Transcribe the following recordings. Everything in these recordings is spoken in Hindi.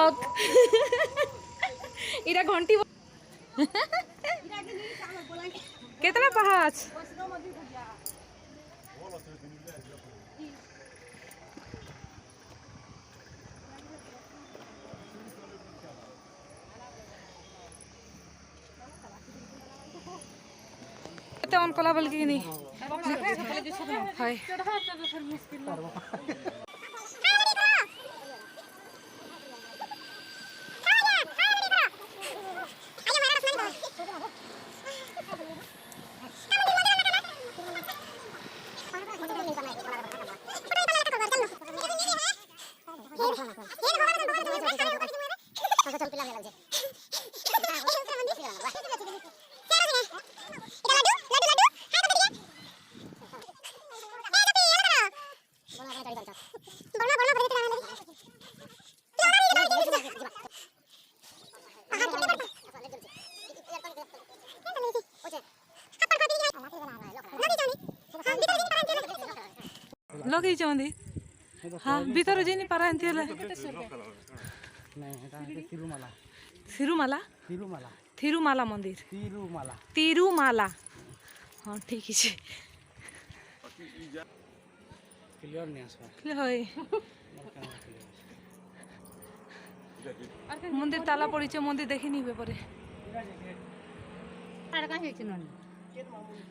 ब्लॉक इरा घंटी कितना पहाड़ ऑन कला बोल कि नहीं हाय लगे चाहती हाँ भीतर जी नहीं पारा एंती थिरुमाला थिरुमाला मंदिर तिरुमाला हाँ ठीक है मंदिर ताला पड़ी मंदिर देखी नहीं पेपर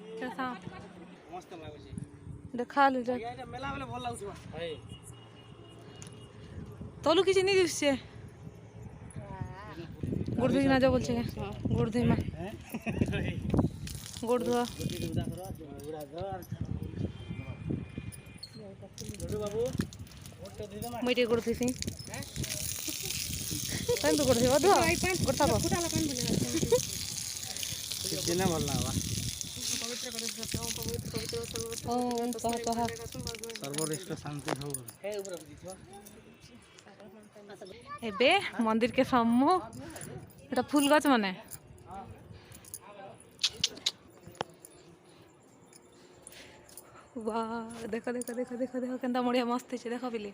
देखा तलु किसी नहीं दिशे गोड़ धोई ना जा बोल गोड़ धोई गोड़ धोआ मुझे गोड़ धोई पान तो गोड़ धोवा धो गोड़ था कितना भल्ला बा ओम कहा सर्वश्रेष्ठ शांति हो एबे मंदिर के सम्मु एटा फूल गछ माने वाह देखो देखो देखो देखो देखो केंता बढ़िया मस्त है देखो बिली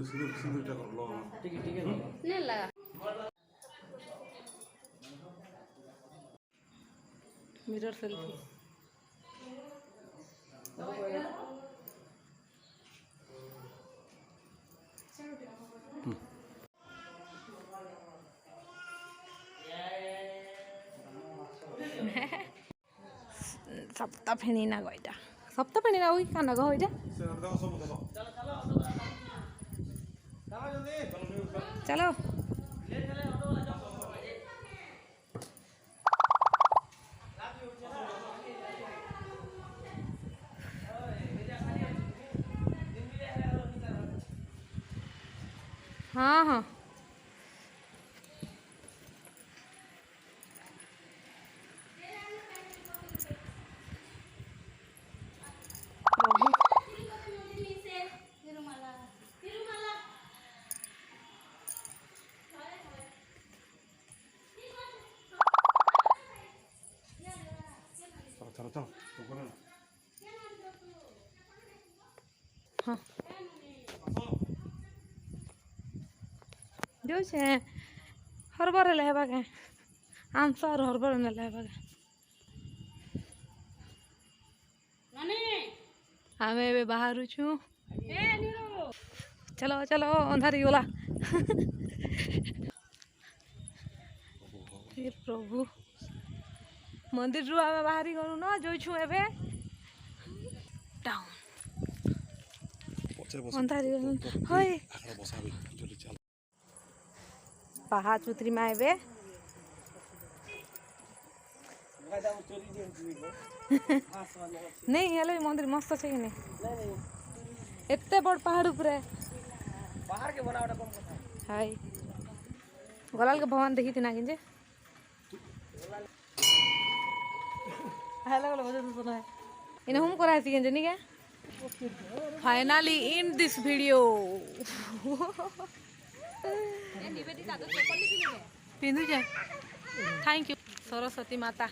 सिंदूर कर लो ठीक है नहीं लगा मिरर सेल्फी सप्ताह फेणी ना गईटा सप्ताह फेणी ना हुई काना गो इटा चलो हाँ हाँ चलो चलो हाँ जो से हरबर लेबा के आंसर हरबर न लेबा के नानी हमें बे बाहर छु चलो चलो अंधारी गला हे प्रभु मंदिर रु आमे बाहरी गनु न जोइ छु एबे डाउन ପଛରେ ଅନ୍ଧାରି ହଇ ବସାବି ଯଦି ଚାଲ ପାହାଚ ଉତରି ମା ଏବେ नहीं हेले मंदिर मस्त अच्छे कि नहीं एत्ते बड़ पहाड़ ऊपर पहाड़ के बनावट कम कथा हाय गलाल के भवन देखी थी ना किंजे हेलो बोलो तो सुनो है इन्हें हम करा थी किंजे नहीं क्या फाइनली इन दिस वीडियो पिंदु जा थैंक यू सरस्वती माता